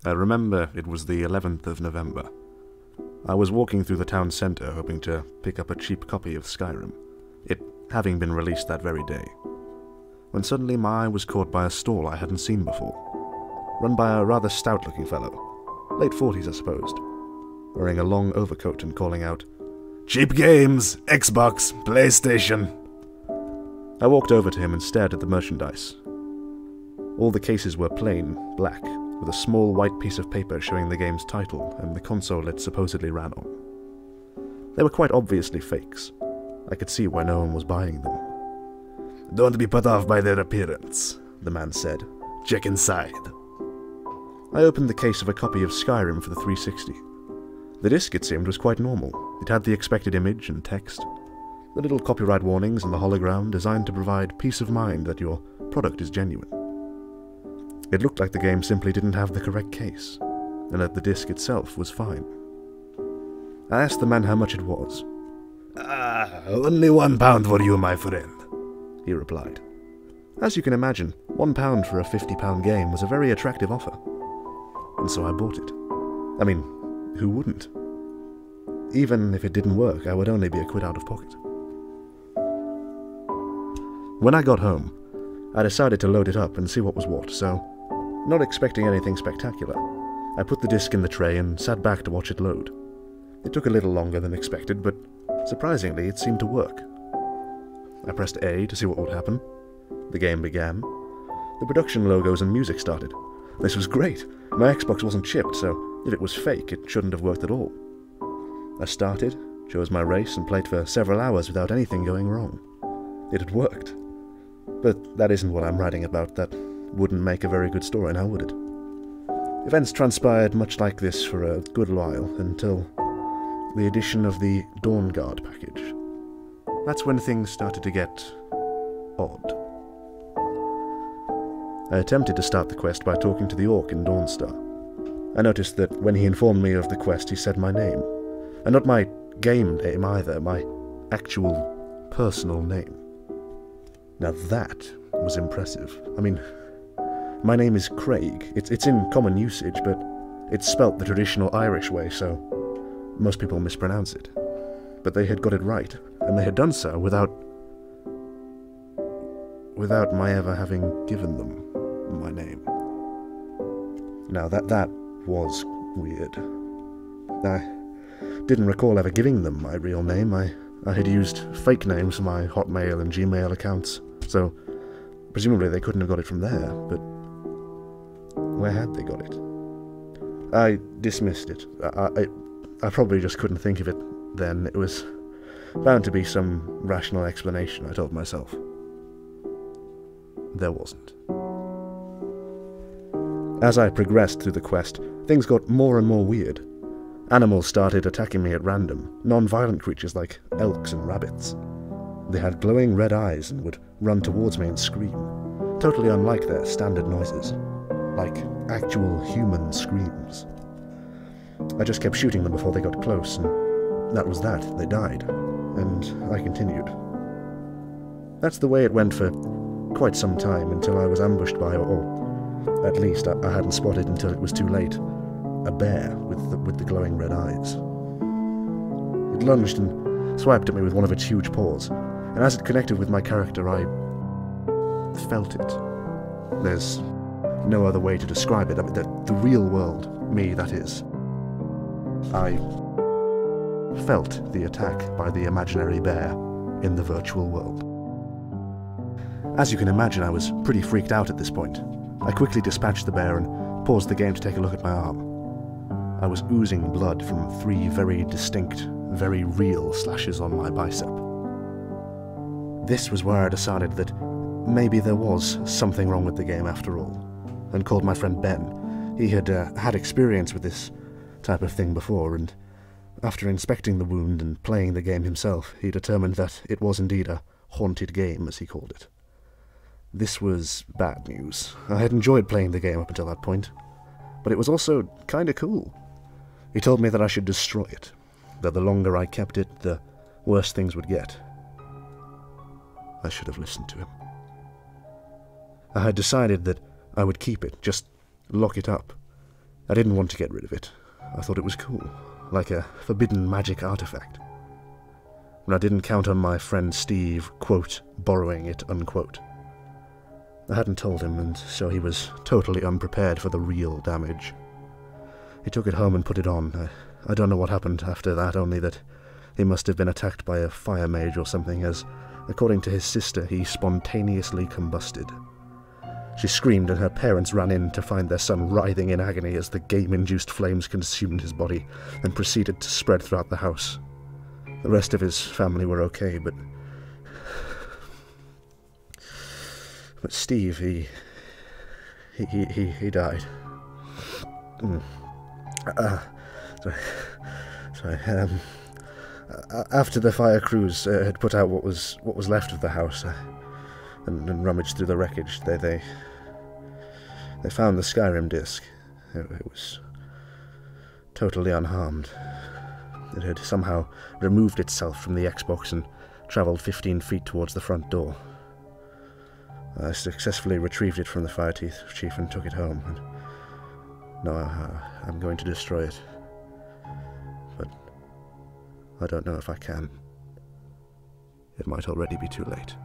I remember it was the 11th of November. I was walking through the town centre hoping to pick up a cheap copy of Skyrim, it having been released that very day, when suddenly my eye was caught by a stall I hadn't seen before, run by a rather stout-looking fellow, late 40s I supposed, wearing a long overcoat and calling out, "Cheap games! Xbox! PlayStation!" I walked over to him and stared at the merchandise. All the cases were plain, black, with a small white piece of paper showing the game's title and the console it supposedly ran on. They were quite obviously fakes. I could see why no one was buying them. "Don't be put off by their appearance," the man said. "Check inside." I opened the case of a copy of Skyrim for the 360. The disc, it seemed, was quite normal. It had the expected image and text, the little copyright warnings and the hologram designed to provide peace of mind that your product is genuine. It looked like the game simply didn't have the correct case, and that the disc itself was fine. I asked the man how much it was. Only £1 for you, my friend," he replied. As you can imagine, £1 for a £50 game was a very attractive offer, and so I bought it. I mean, who wouldn't? Even if it didn't work, I would only be a quid out of pocket. When I got home, I decided to load it up and see what was what, so, not expecting anything spectacular, I put the disc in the tray and sat back to watch it load. It took a little longer than expected, but surprisingly it seemed to work. I pressed A to see what would happen. The game began. The production logos and music started. This was great. My Xbox wasn't chipped, so if it was fake, it shouldn't have worked at all. I started, chose my race, and played for several hours without anything going wrong. It had worked. But that isn't what I'm writing about. That wouldn't make a very good story, now would it? Events transpired much like this for a good while, until the addition of the Dawn Guard package. That's when things started to get odd. I attempted to start the quest by talking to the orc in Dawnstar. I noticed that when he informed me of the quest, he said my name. And not my game name either, my actual personal name. Now that was impressive. I mean, my name is Craig. It's in common usage, but it's spelt the traditional Irish way, so most people mispronounce it. But they had got it right, and they had done so without my ever having given them my name. Now that was weird. I didn't recall ever giving them my real name. I had used fake names for my Hotmail and Gmail accounts, so presumably they couldn't have got it from there, but where had they got it? I dismissed it. I probably just couldn't think of it then. It was bound to be some rational explanation, I told myself. There wasn't. As I progressed through the quest, things got more and more weird. Animals started attacking me at random, non-violent creatures like elks and rabbits. They had glowing red eyes and would run towards me and scream, totally unlike their standard noises, like actual human screams. I just kept shooting them before they got close, and that was that. They died, and I continued. That's the way it went for quite some time, until I was ambushed by, or at least I hadn't spotted until it was too late, a bear with the glowing red eyes. It lunged and swiped at me with one of its huge paws, and as it connected with my character, I felt it. There's no other way to describe it. I mean, the real world, me that is. I felt the attack by the imaginary bear in the virtual world. As you can imagine, I was pretty freaked out at this point. I quickly dispatched the bear and paused the game to take a look at my arm. I was oozing blood from 3 very distinct, very real slashes on my bicep. This was where I decided that maybe there was something wrong with the game after all, and called my friend Ben. He had had experience with this type of thing before, and after inspecting the wound and playing the game himself, he determined that it was indeed a haunted game, as he called it. This was bad news. I had enjoyed playing the game up until that point, but it was also kinda cool. He told me that I should destroy it, that the longer I kept it, the worse things would get. I should have listened to him. I had decided that I would keep it, just lock it up, I didn't want to get rid of it. I thought it was cool, like a forbidden magic artifact. And I didn't count on my friend Steve, quote, borrowing it, unquote. I hadn't told him, and so he was totally unprepared for the real damage. He took it home and put it on. I don't know what happened after that, only that he must have been attacked by a fire mage or something, as, according to his sister, he spontaneously combusted. She screamed, and her parents ran in to find their son writhing in agony as the game-induced flames consumed his body and proceeded to spread throughout the house. The rest of his family were okay, but Steve, he died. Sorry. After the fire crews had put out what was left of the house and rummaged through the wreckage, they found the Skyrim disc. It was totally unharmed. It had somehow removed itself from the Xbox and travelled 15 feet towards the front door. I successfully retrieved it from the fire chief and took it home. And now I'm going to destroy it. But I don't know if I can. It might already be too late.